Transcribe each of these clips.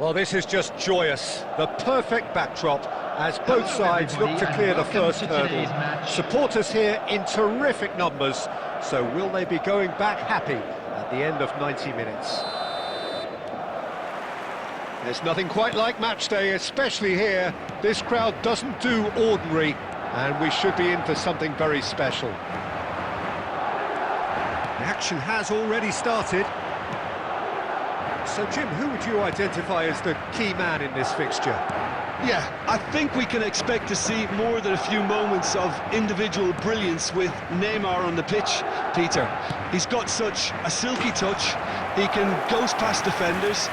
Well, this is just joyous. The perfect backdrop as both sides look to clear the first hurdle. Supporters here in terrific numbers, so will they be going back happy at the end of 90 minutes? There's nothing quite like match day, especially here. This crowd doesn't do ordinary, and we should be in for something very special. The action has already started. So, Jim, who would you identify as the key man in this fixture? Yeah, I think we can expect to see more than a few moments of individual brilliance with Neymar on the pitch, Peter. He's got such a silky touch, he can ghost past defenders,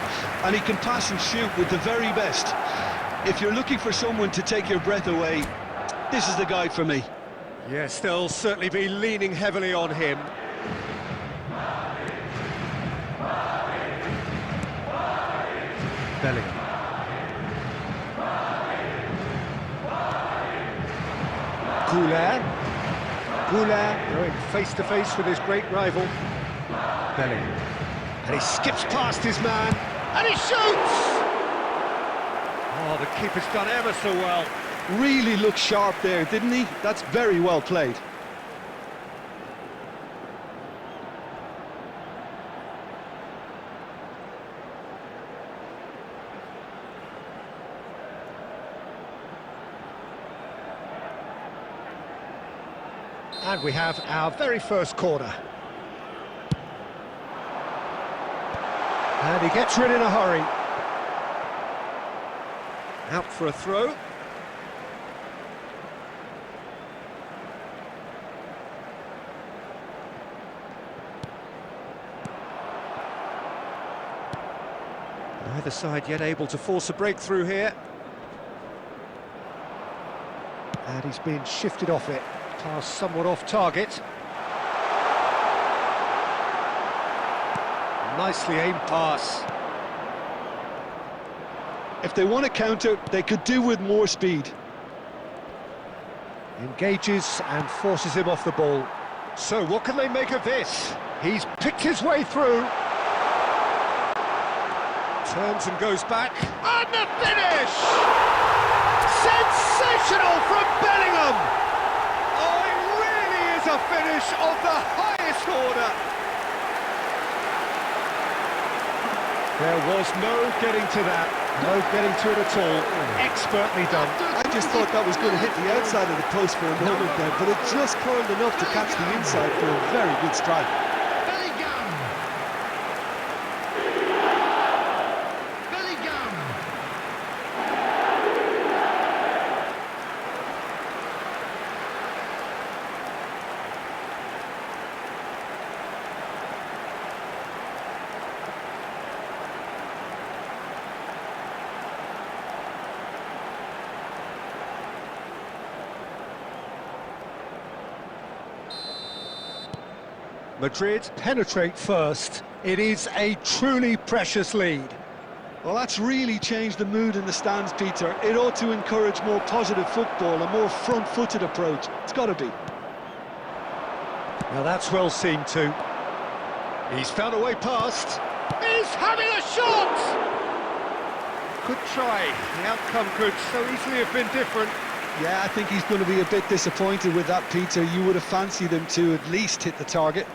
and he can pass and shoot with the very best. If you're looking for someone to take your breath away, this is the guy for me. Yes, they'll certainly be leaning heavily on him. Bellingham. Goulet going face-to-face with his great rival. Bellingham. And he skips past his man, and he shoots! Oh, the keeper's done ever so well. Really looked sharp there, didn't he? That's very well played. And we have our very first corner. And he gets rid in a hurry. Out for a throw. Neither side yet able to force a breakthrough here. And he's been shifted off it. Pass somewhat off target. Nicely aimed pass. If they want to counter, they could do with more speed. Engages and forces him off the ball. So what can they make of this? He's picked his way through. Turns and goes back. And the finish! Sensational from Bellingham! A finish of the highest order. There was no getting to that, no getting to it at all. Expertly done. I just thought that was going to hit the outside of the post for a moment there, but it just curled enough to catch the inside for a very good strike. Madrid penetrate first. It is a truly precious lead. Well, that's really changed the mood in the stands, Peter. It ought to encourage more positive football, a more front-footed approach. It's got to be. Now that's well seen too. He's found a way past. He's having a shot! Good try. The outcome could so easily have been different. Yeah, I think he's going to be a bit disappointed with that, Peter. You would have fancied him to at least hit the target.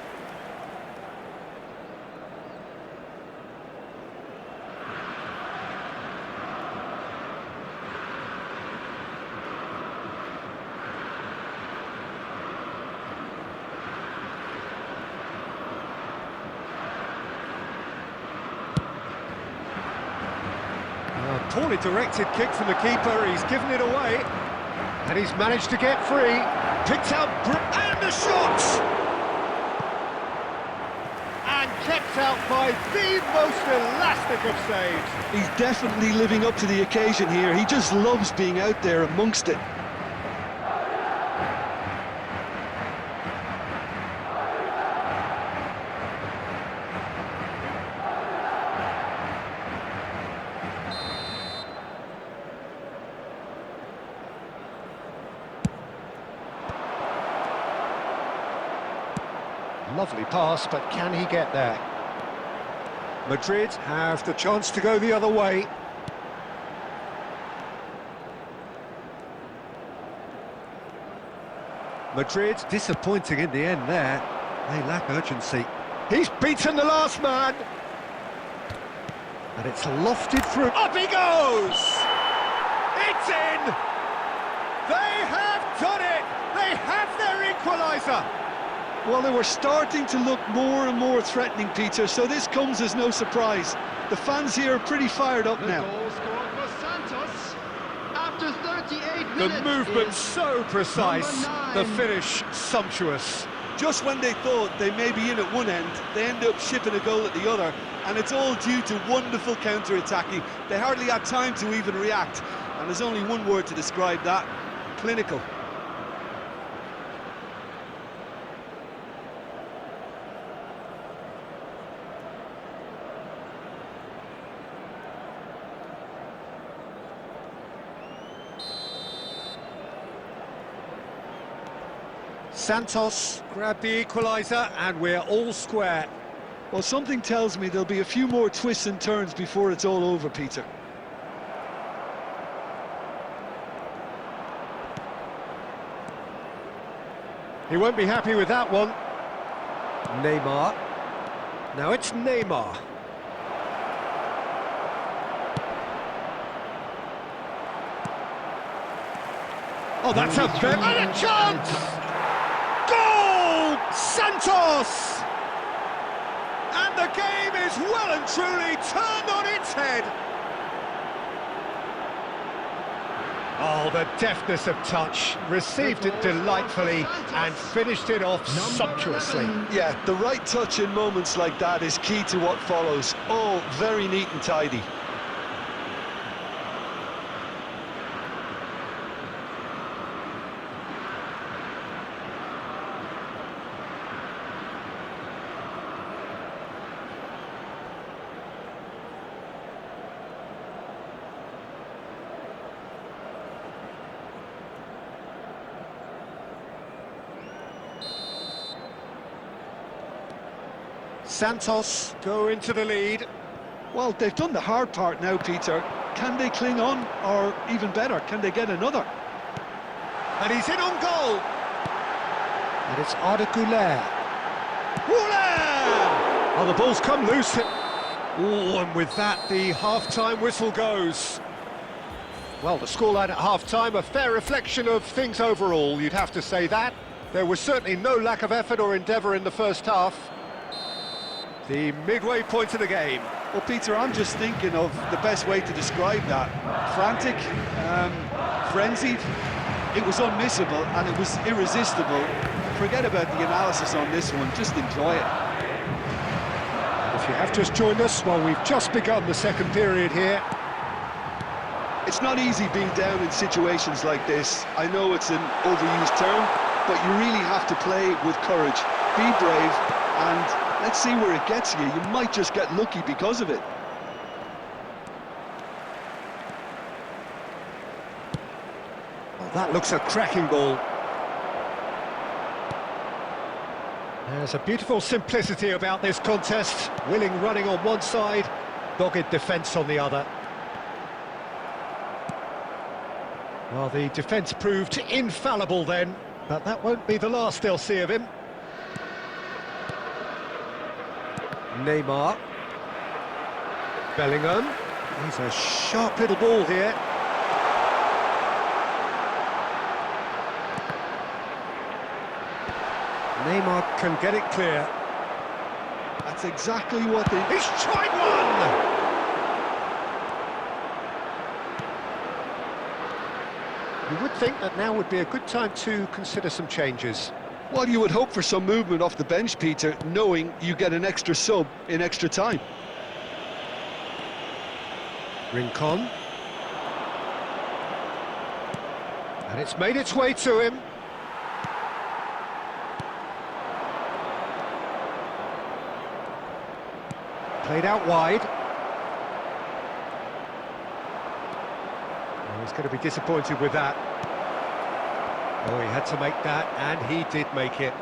Poorly directed kick from the keeper, he's given it away, and he's managed to get free, picked out, and the shot! And kept out by the most elastic of saves. He's definitely living up to the occasion here, he just loves being out there amongst it. Lovely pass, but can he get there? Madrid have the chance to go the other way. Madrid disappointing in the end there. They lack urgency. He's beaten the last man. And it's lofted through. Up he goes! It's in! They have done it! They have their equaliser! Well, they were starting to look more and more threatening, Peter, so this comes as no surprise. The fans here are pretty fired up now. Goal scored for Santos after 38 The minutes. movement so precise, the 9. finish sumptuous. Just when they thought they may be in at one end, they end up shipping a goal at the other, and it's all due to wonderful counter-attacking. They hardly had time to even react, and there's only one word to describe that: clinical. Santos grabbed the equaliser and we're all square. Well, something tells me there'll be a few more twists and turns before it's all over, Peter. He won't be happy with that one. Neymar. Now it's Neymar. Oh, that's a very... And a chance! Goal! Santos! And the game is well and truly turned on its head. Oh, the deftness of touch, received it delightfully and finished it off sumptuously. Yeah, the right touch in moments like that is key to what follows. All very neat and tidy. Santos go into the lead. Well, they've done the hard part now, Peter. Can they cling on, or even better, can they get another? And he's in on goal. And it's Arda Güler. Oh, the ball's come loose. Oh, and with that, the half-time whistle goes. Well, the scoreline at half-time, a fair reflection of things overall, you'd have to say that. There was certainly no lack of effort or endeavour in the first half. The midway point of the game. Well, Peter, I'm just thinking of the best way to describe that. Frantic, frenzied. It was unmissable and it was irresistible. Forget about the analysis on this one, just enjoy it. If you have just joined us, well, we've just begun the second period here. It's not easy being down in situations like this. I know it's an overused term, but you really have to play with courage. Be brave and let's see where it gets you. You might just get lucky because of it. Well, that looks a cracking ball. There's a beautiful simplicity about this contest. Willing running on one side, dogged defence on the other. Well, the defence proved infallible then, but that won't be the last they'll see of him. Neymar. Bellingham. He's a sharp little ball here. Neymar can get it clear. That's exactly what they... He's tried one! You would think that now would be a good time to consider some changes. Well, you would hope for some movement off the bench, Peter, knowing you get an extra sub in extra time. Rincon. And it's made its way to him. Played out wide. Oh, he's going to be disappointed with that. Oh, he had to make that, and he did make it.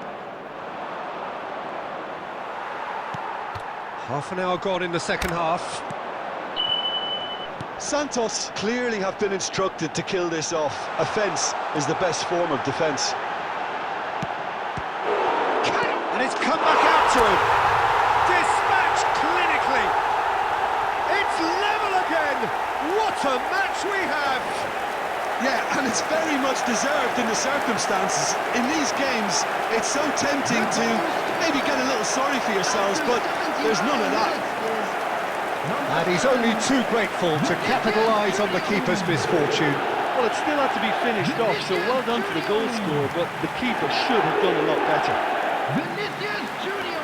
Half an hour gone in the second half. Santos clearly have been instructed to kill this off. Offence is the best form of defence. It's come back out to him. Dispatched clinically. It's level again. What a match we have. Yeah, and it's very much deserved in the circumstances. In these games, it's so tempting to maybe get a little sorry for yourselves, but there's none of that. And he's only too grateful to capitalise on the keeper's misfortune. Well, it still had to be finished off, so well done to the goal scorer, but the keeper should have done a lot better. Vinicius Junior.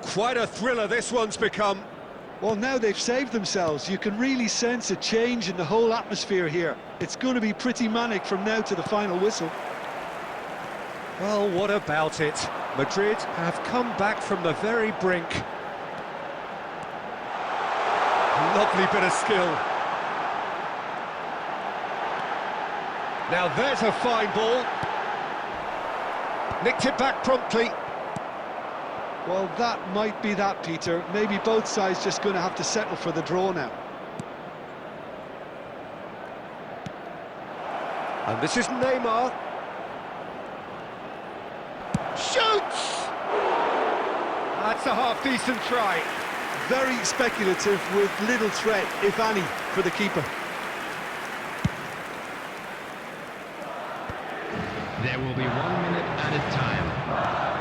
Quite a thriller this one's become. Well, now they've saved themselves. You can really sense a change in the whole atmosphere here. It's going to be pretty manic from now to the final whistle. Well, what about it? Madrid have come back from the very brink. Lovely bit of skill. Now there's a fine ball. Nicked it back promptly. Well, that might be that, Peter. Maybe both sides just going to have to settle for the draw now. And this is Neymar. Shoots! That's a half-decent try. Very speculative with little threat, if any, for the keeper. There will be 1 minute added time.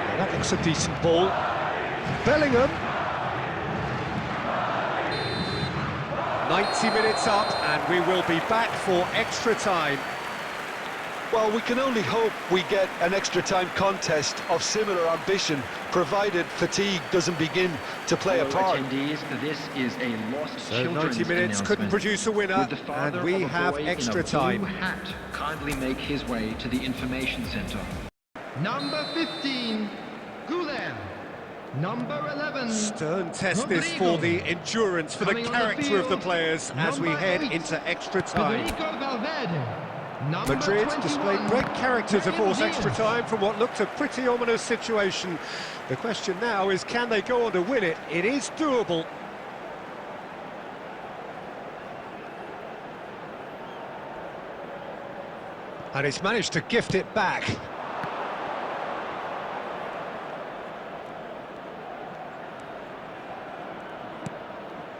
Yeah, that looks a decent ball. Bellingham. 90 minutes up, and we will be back for extra time. Well, we can only hope we get an extra time contest of similar ambition, provided fatigue doesn't begin to play a part. Attendees, this is a lost So children's 90 minutes couldn't produce a winner, Would the father and we of a have boy extra in a time. blue hat kindly make his way to the information center. Number 15, Gulen. Number 11, Stern test this for the endurance, for the Coming on the character of the field, players as we number head 8, into extra time. Federico Valverde. Number Madrid 21, displayed great character to force Brahim extra Diaz. time from what looked a pretty ominous situation. The question now is, can they go on to win it? It is doable. And he's managed to gift it back.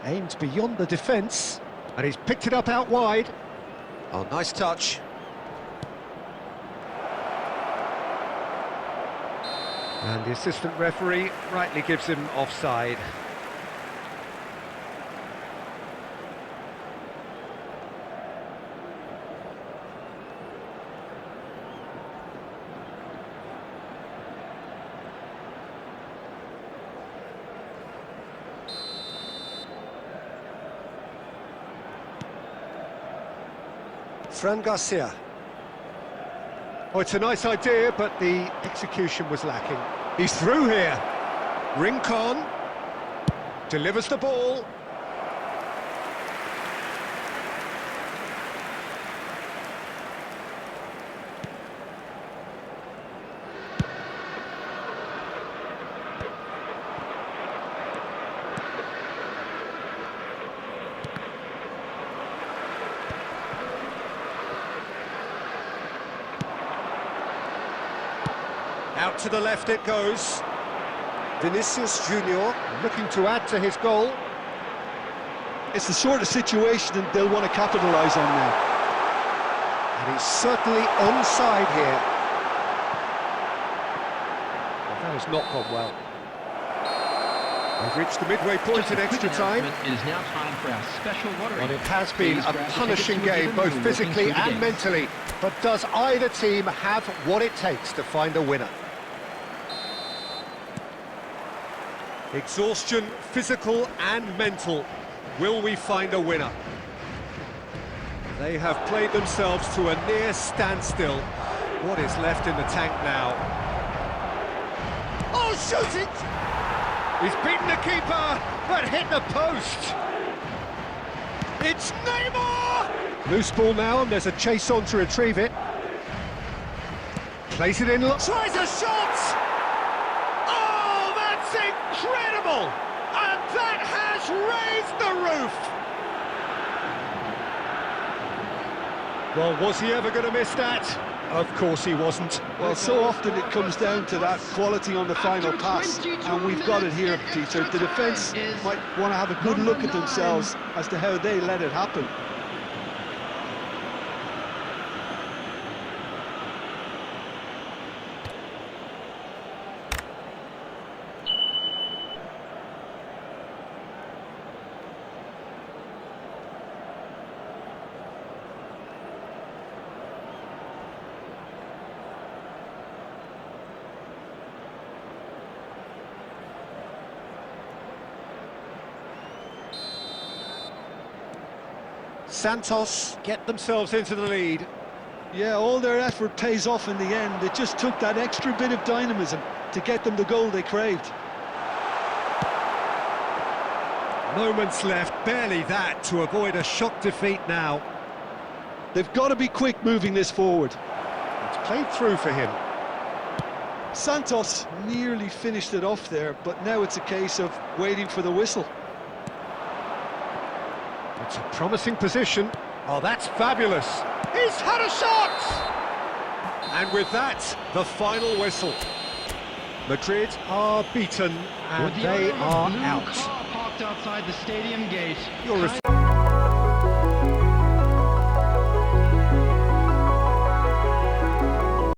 Aimed beyond the defence, and he's picked it up out wide. Oh, nice touch. And the assistant referee rightly gives him offside. Fran Garcia. Oh, it's a nice idea, but the execution was lacking. He's through here. Rincon delivers the ball. Out to the left it goes. Vinicius Junior looking to add to his goal. It's the sort of situation that they'll want to capitalise on now. And he's certainly onside here. Well, that has not gone well. We've reached the midway point Just in a quick extra time. announcement, It is now time for our special lottery. Well, it has been Please a grab the punishing tickets game, you were both given physically walking through the and gates. mentally. But does either team have what it takes to find a winner? Exhaustion, physical and mental. Will we find a winner? They have played themselves to a near standstill. What is left in the tank now? Oh, shoot it! He's beaten the keeper, but hit the post. It's Neymar! Loose ball now, and there's a chase on to retrieve it. Plays it in, tries a shot! Oh, that's incredible! And that has raised the roof! Well, was he ever going to miss that? Of course he wasn't. Well, so often it comes down to that quality on the final pass, and we've got it here, Peter. The defence might want to have a good look at themselves as to how they let it happen. Santos get themselves into the lead. Yeah, all their effort pays off in the end. It just took that extra bit of dynamism to get them the goal they craved. Moments left, barely that, to avoid a shock defeat now. They've got to be quick moving this forward. It's played through for him. Santos nearly finished it off there, but now it's a case of waiting for the whistle. It's a promising position. Oh, that's fabulous. He's had a shot! And with that, the final whistle. Madrid are beaten and they are out. Car parked outside the stadium gate. You're